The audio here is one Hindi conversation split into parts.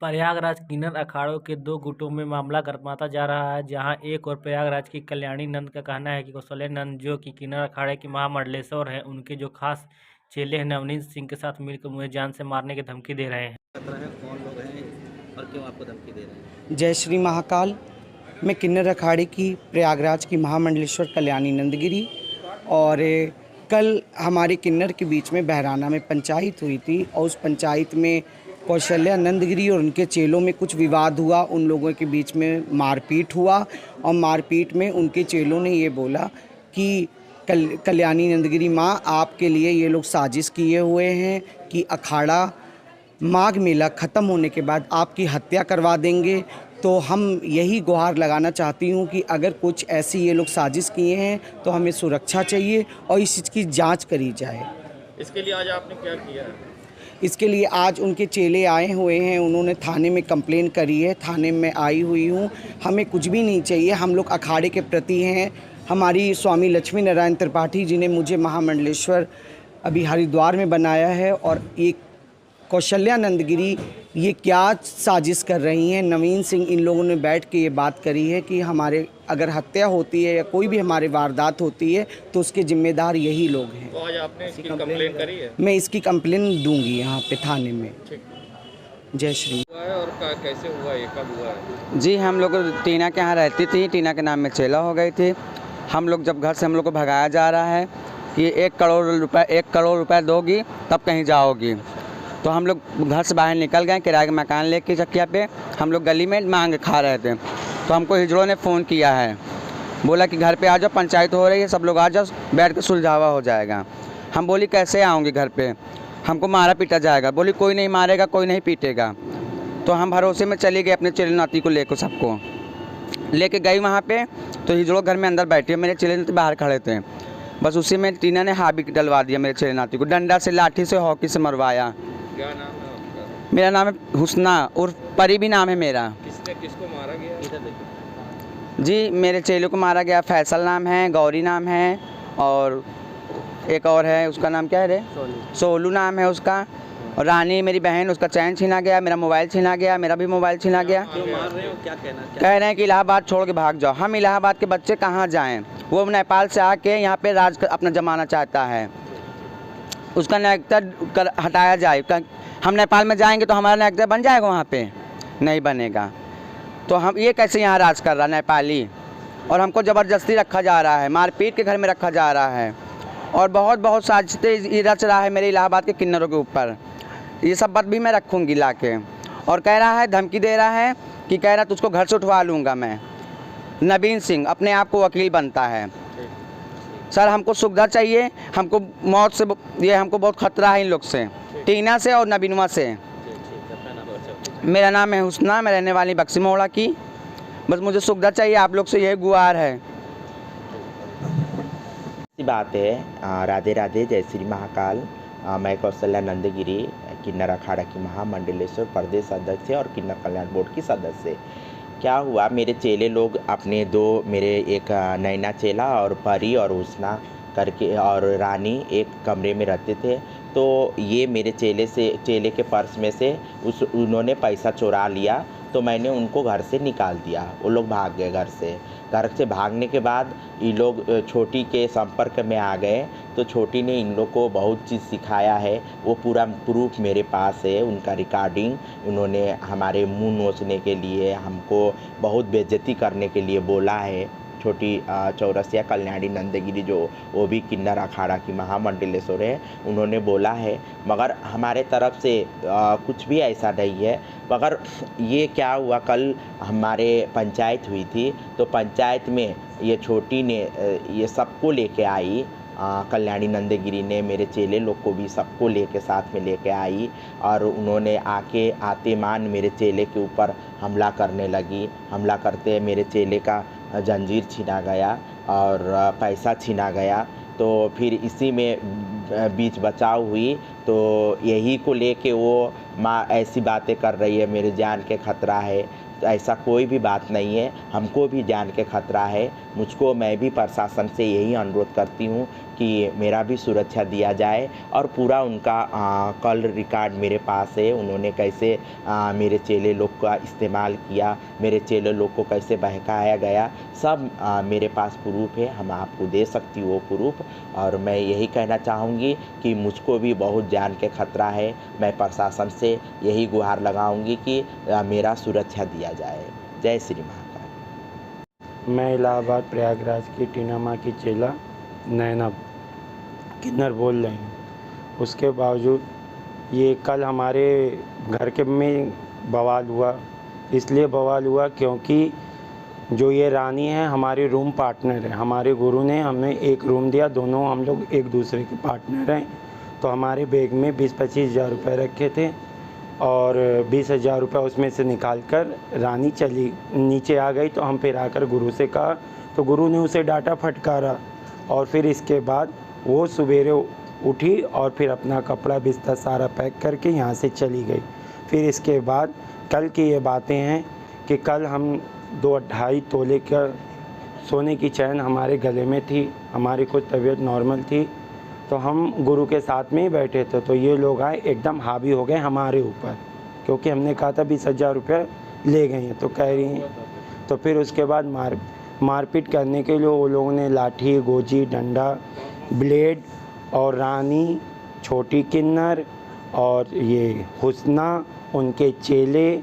प्रयागराज किन्नर अखाड़ों के दो गुटों में मामला गरमाता जा रहा है, जहां एक ओर प्रयागराज की कल्याणी नंद का कहना है कि कौशल्या नंद, जो कि किन्नर अखाड़े की महामंडलेश्वर हैं, उनके जो खास चेले हैं नवनीत सिंह के साथ मिलकर मुझे जान से मारने की धमकी दे रहे हैं। खतरा है, कौन लोग हैं और क्यों आपको धमकी दे रहे हैं? जय श्री महाकाल। मैं किन्नर अखाड़े की प्रयागराज की महामंडलेश्वर कल्याणी नंदगिरी और कल हमारे किन्नर के बीच में बहराना में पंचायत हुई थी और उस पंचायत में कौशल्या नंदगिरी और उनके चेलों में कुछ विवाद हुआ। उन लोगों के बीच में मारपीट हुआ और मारपीट में उनके चेलों ने ये बोला कि कल्याणी नंदगिरी माँ, आपके लिए ये लोग साजिश किए हुए हैं कि अखाड़ा माघ मेला ख़त्म होने के बाद आपकी हत्या करवा देंगे। तो हम यही गुहार लगाना चाहती हूँ कि अगर कुछ ऐसी ये लोग साजिश किए हैं तो हमें सुरक्षा चाहिए और इस चीज़ की जांच करी जाए। इसके लिए आज आपने क्या किया है? इसके लिए आज उनके चेले आए हुए हैं, उन्होंने थाने में कंप्लेन करी है, थाने में आई हुई हूँ। हमें कुछ भी नहीं चाहिए, हम लोग अखाड़े के प्रति हैं। हमारी स्वामी लक्ष्मी नारायण त्रिपाठी जी ने मुझे महामंडलेश्वर अभी हरिद्वार में बनाया है और एक कौशल्या नंदगिरी ये क्या साजिश कर रही हैं। नवीन सिंह, इन लोगों ने बैठ के ये बात करी है कि हमारे अगर हत्या होती है या कोई भी हमारे वारदात होती है तो उसके जिम्मेदार यही लोग हैं। तो आज आपने इसकी कंप्लेन करी है? मैं इसकी कंप्लेन दूंगी यहाँ पे थाने में। जय श्री। हुआ है और कैसे हुआ, ये कब हुआ है? जी, हम लोग टीना के यहाँ रहती थी, टीना के नाम में चेला हो गई थी। हम लोग जब घर से हम लोग को भगाया जा रहा है कि 1 करोड़ रुपए दोगी तब कहीं जाओगी, तो हम लोग घर से बाहर निकल गए। किराए का मकान लेके चकिया पे हम लोग गली में मांग खा रहे थे, तो हमको हिजड़ों ने फ़ोन किया है, बोला कि घर पे आ जाओ, पंचायत हो रही है, सब लोग आ जाओ, बैठ के सुलझावा हो जाएगा। हम बोली कैसे आऊँगी घर पे, हमको मारा पीटा जाएगा। बोली कोई नहीं मारेगा, कोई नहीं पीटेगा। तो हम भरोसे में चली गए अपने चेले नाती को लेकर, सबको लेके गई वहाँ पे। तो हिजड़ों घर में अंदर बैठे, मेरे चेले नाती बाहर खड़े थे। बस उसी में टीना ने हावी डलवा दिया मेरे चेले नाती को, डंडा से, लाठी से, हॉकी से मरवाया। क्या नाम है आपका? मेरा नाम है हुस्ना और परी भी नाम है मेरा। किसको मारा गया? इधर देखिए जी, मेरे चेले को मारा गया, फैसल नाम है, गौरी नाम है और एक और है, उसका नाम क्या है रे? सोलू नाम है उसका। और रानी मेरी बहन, उसका चैन छीना गया, मेरा मोबाइल छीना गया, मेरा भी मोबाइल छीना गया। क्यों मार रहे हो, क्या कहना? कह रहे हैं कि इलाहाबाद छोड़ के भाग जाओ। हम इलाहाबाद के बच्चे कहाँ जाएं? वो नेपाल से आके यहाँ पे राज अपना जमाना चाहता है, उसका नागरिकता हटाया जाए। हम नेपाल में जाएंगे तो हमारा नागरिकता बन जाएगा, वहाँ पे नहीं बनेगा। तो हम ये कैसे यहाँ राज कर रहा नेपाली, और हमको ज़बरदस्ती रखा जा रहा है, मारपीट के घर में रखा जा रहा है और बहुत साजिशें रच रहा है मेरे इलाहाबाद के किन्नरों के ऊपर। ये सब बात भी मैं रखूँगी ला के। और कह रहा है, धमकी दे रहा है कि कह रहा तुझको घर से उठवा लूँगा मैं। नवीन सिंह अपने आप को वकील बनता है। सर, हमको सुविधा चाहिए, हमको मौत से, ये हमको बहुत खतरा है इन लोग से, टीना से और नवीनवा से। मेरा नाम है हुस्ना, मैं रहने वाली बक्सी मोड़ा की। बस मुझे सुविधा चाहिए, आप लोग से यही गुहार है। बात है। राधे राधे, जय श्री महाकाल। मैं कौशल्या नंदगिरी किन्नर अखाड़ा की महामंडलेश्वर प्रदेश अध्यक्ष और किन्नर कल्याण बोर्ड की सदस्य। क्या हुआ, मेरे चेले लोग अपने दो, मेरे एक नैना चेला और परी और हुस्ना करके और रानी एक कमरे में रहते थे। तो ये मेरे चेले के पर्स में से उन्होंने पैसा चुरा लिया, तो मैंने उनको घर से निकाल दिया। वो लोग भाग गए घर से। घर से भागने के बाद ये लोग छोटी के संपर्क में आ गए, तो छोटी ने इन लोग को बहुत चीज़ सिखाया है। वो पूरा प्रूफ मेरे पास है, उनका रिकॉर्डिंग। उन्होंने हमारे मुंह नोचने के लिए, हमको बहुत बेइज्जती करने के लिए बोला है। छोटी चौरसिया कल्याणी नंदगिरी, जो वो भी किन्नर अखाड़ा की महामंडलेश्वर है, उन्होंने बोला है। मगर हमारे तरफ से कुछ भी ऐसा नहीं है। मगर ये क्या हुआ, कल हमारे पंचायत हुई थी, तो पंचायत में ये छोटी ने ये सबको लेके आई। कल्याणी नंदगिरी ने मेरे चेले लोग को भी सबको लेके साथ में लेके आई और उन्होंने आते मान मेरे चेले के ऊपर हमला करने लगी। हमला करते मेरे चेले का जंजीर छीना गया और पैसा छीना गया। तो फिर इसी में बीच बचाव हुई, तो यही को लेके वो माँ ऐसी बातें कर रही है, मेरे जान के खतरा है। ऐसा कोई भी बात नहीं है, हमको भी जान के खतरा है। मुझको मैं भी प्रशासन से यही अनुरोध करती हूँ कि मेरा भी सुरक्षा दिया जाए और पूरा उनका कॉल रिकॉर्ड मेरे पास है। उन्होंने कैसे मेरे चेले लोग का इस्तेमाल किया, मेरे चेले लोग को कैसे बहकाया गया, सब मेरे पास प्रूफ है। हम आपको दे सकती वो प्रूफ। और मैं यही कहना चाहूँगी कि मुझको भी बहुत जान के खतरा है। मैं प्रशासन से यही गुहार लगाऊंगी कि मेरा सुरक्षा दिया जाए। जय श्री महाकाल। मैं इलाहाबाद प्रयागराज की टीना माँ की चेला नैना किन्नर बोल रही हूँ। उसके बावजूद ये कल हमारे घर के में बवाल हुआ। इसलिए बवाल हुआ क्योंकि जो ये रानी है हमारे रूम पार्टनर है। हमारे गुरु ने हमें एक रूम दिया, दोनों हम लोग एक दूसरे के पार्टनर हैं। तो हमारे बैग में 20-25 हज़ार रुपये रखे थे और 20,000 रुपये उसमें से निकाल कर रानी चली नीचे आ गई। तो हम फिर आकर गुरु से कहा तो गुरु ने उसे डांटा फटकारा और फिर इसके बाद वो सवेरे उठी और फिर अपना कपड़ा बिस्तर सारा पैक करके यहाँ से चली गई। फिर इसके बाद कल की ये बातें हैं कि कल हम 2-2.5 तोले का सोने की चैन हमारे गले में थी। हमारी कुछ तबीयत नॉर्मल थी तो हम गुरु के साथ में ही बैठे थे। तो ये लोग आए एकदम हावी हो गए हमारे ऊपर, क्योंकि हमने कहा था 20,000 रुपये ले गए हैं। तो कह रही हैं, तो फिर उसके बाद मारपीट करने के लिए वो लोगों ने लाठी, गोजी, डंडा, ब्लेड और रानी, छोटी किन्नर और ये हुस्ना, उनके चेले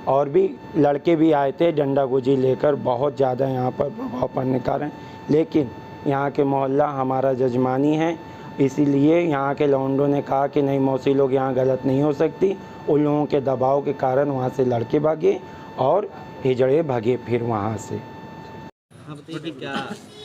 और भी लड़के भी आए थे डंडा गोजी लेकर। बहुत ज़्यादा यहाँ पर प्रभाव पड़ने के कारण, लेकिन यहाँ के मोहल्ला हमारा जजमानी है, इसीलिए यहाँ के लौंडों ने कहा कि नहीं मौसी लोग यहाँ गलत नहीं हो सकती। उन लोगों के दबाव के कारण वहाँ से लड़के भागे और हिजड़े भागे फिर वहाँ से। हाँ बताइए कि क्या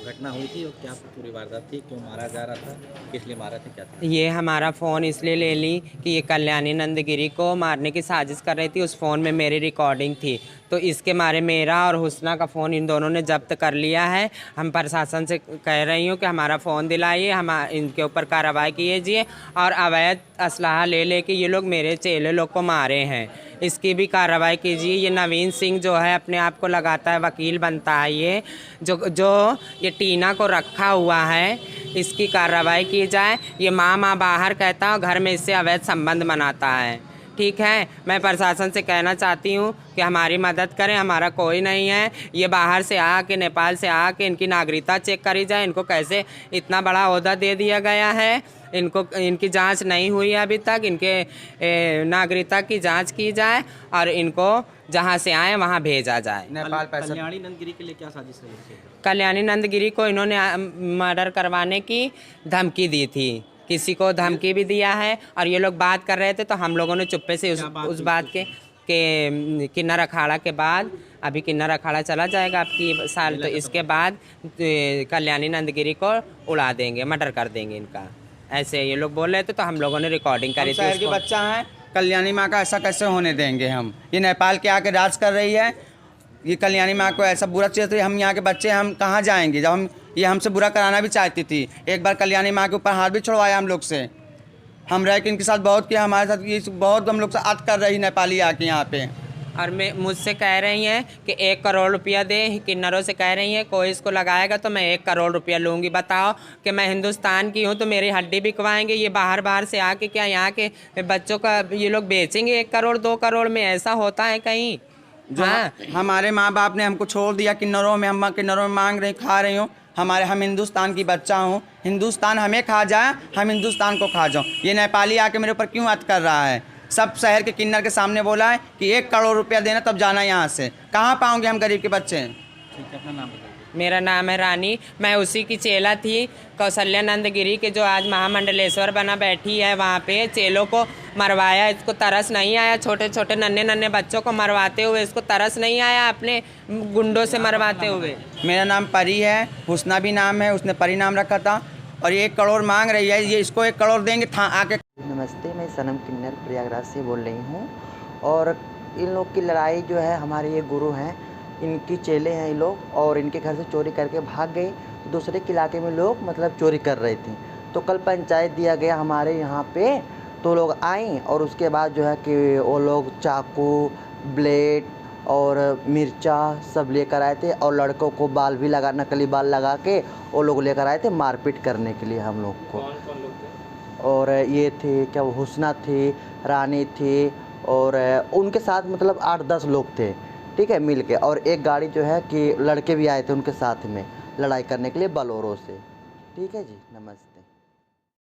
घटना हुई थी और क्या पूरी वारदात थी, क्यों मारा जा रहा था, किस लिए मारा था, क्या था? ये हमारा फ़ोन इसलिए ले ली कि ये कल्याणी नंदगिरी को मारने की साजिश कर रही थी। उस फ़ोन में मेरी रिकॉर्डिंग थी, तो इसके मारे मेरा और हुस्ना का फ़ोन इन दोनों ने जब्त कर लिया है। हम प्रशासन से कह रही हूँ कि हमारा फ़ोन दिलाइए, हम इनके ऊपर कार्रवाई कीजिए और अवैध असलहा ले के ये लोग मेरे चेले लोग को मारे हैं, इसकी भी कार्रवाई कीजिए। ये नवीन सिंह जो है अपने आप को लगाता है वकील बनता है, ये जो ये टीना को रखा हुआ है इसकी कार्रवाई की जाए। ये माँ बाहर कहता है, घर में इससे अवैध संबंध बनाता है। ठीक है, मैं प्रशासन से कहना चाहती हूँ कि हमारी मदद करें, हमारा कोई नहीं है। ये बाहर से आके, नेपाल से आके इनकी नागरिकता चेक करी जाए। इनको कैसे इतना बड़ा ओहदा दे दिया गया है, इनकी जांच नहीं हुई है अभी तक। इनके नागरिकता की जांच की जाए और इनको जहां से आए वहां भेजा जाए। नेपाल कल्याणी नंदगिरी के लिए क्या साजिश रही थी? कल्याणी नंदगिरी को इन्होंने मर्डर करवाने की धमकी दी थी, किसी को धमकी भी दिया है और ये लोग बात कर रहे थे। तो हम लोगों ने चुप्पे से उस बात के किन्नर अखाड़ा के बाद, अभी किन्नर अखाड़ा चला जाएगा आपकी साल, तो इसके बाद कल्याणी नंदगिरी को उड़ा देंगे, मर्डर कर देंगे इनका, ऐसे ये लोग बोल रहे थे। तो हम लोगों ने रिकॉर्डिंग करी थी। शहर के बच्चा है, कल्याणी माँ का ऐसा कैसे होने देंगे हम? ये नेपाल के आके राज कर रही है, ये कल्याणी माँ को ऐसा बुरा चीज़। हम यहाँ के बच्चे हम कहाँ जाएंगे जब ये हमसे बुरा कराना भी चाहती थी। एक बार कल्याणी माँ के ऊपर हाथ भी छुड़वाया हम लोग से। हम रह के इनके साथ बहुत किया, हमारे साथ ये बहुत हम लोग से अत कर रही नेपाली आके यहाँ पे। और मुझसे कह रही हैं कि 1 करोड़ रुपया दे। किन्नरों से कह रही हैं कोई इसको लगाएगा तो मैं 1 करोड़ रुपया लूँगी। बताओ कि मैं हिंदुस्तान की हूँ तो मेरी हड्डी बिकवाएंगे ये बाहर से आके? क्या यहाँ के बच्चों का ये लोग बेचेंगे 1 करोड़ 2 करोड़ में? ऐसा होता है कहीं? हाँ, हमारे माँ बाप ने हमको छोड़ दिया किन्नरों में। हम किन्नरों में मांग रही, खा रही हूँ। हम हिंदुस्तान की बच्चा हूँ, हिंदुस्तान हमें खा जाए, हम हिंदुस्तान को खा जाऊँ। ये नेपाली आके मेरे ऊपर क्यों अत कर रहा है? सब शहर के किन्नर के सामने बोला है कि 1 करोड़ रुपया देना तब जाना यहाँ से। कहाँ पाओगे हम गरीब के बच्चे? ठीक है, अपना नाम बताइए। मेरा नाम है रानी, मैं उसी की चेला थी, कौशल्या नंदगिरी के, जो आज महामंडलेश्वर बना बैठी है। वहाँ पे चेलों को मरवाया, इसको तरस नहीं आया? छोटे छोटे नन्हे बच्चों को मरवाते हुए इसको तरस नहीं आया अपने गुंडों से मरवाते हुए? मेरा नाम परी है, हुस्ना भी नाम है, उसने परी नाम रखा था। और ये 1 करोड़ मांग रही है, ये इसको 1 करोड़ देंगे आके। नमस्ते, मैं सनम किन्नर प्रयागराज से बोल रही हूँ। और इन लोग की लड़ाई जो है, हमारे ये गुरु हैं, इनकी चेले हैं ये लोग, और इनके घर से चोरी करके भाग गए। दूसरे के इलाके में लोग मतलब चोरी कर रहे थे, तो कल पंचायत दिया गया हमारे यहाँ पे। तो लोग आए और उसके बाद जो है कि वो लोग चाकू, ब्लेड और मिर्चा सब लेकर आए थे और लड़कों को बाल भी लगा, नकली बाल लगा के वो लोग लेकर आए थे मारपीट करने के लिए हम लोग को। कौन लोग थे? और ये थे क्या, वो हुस्ना थी, रानी थी और उनके साथ मतलब 8-10 लोग थे, ठीक है, मिल के। और एक गाड़ी जो है कि लड़के भी आए थे उनके साथ में लड़ाई करने के लिए बलोरो से। ठीक है जी, नमस्ते।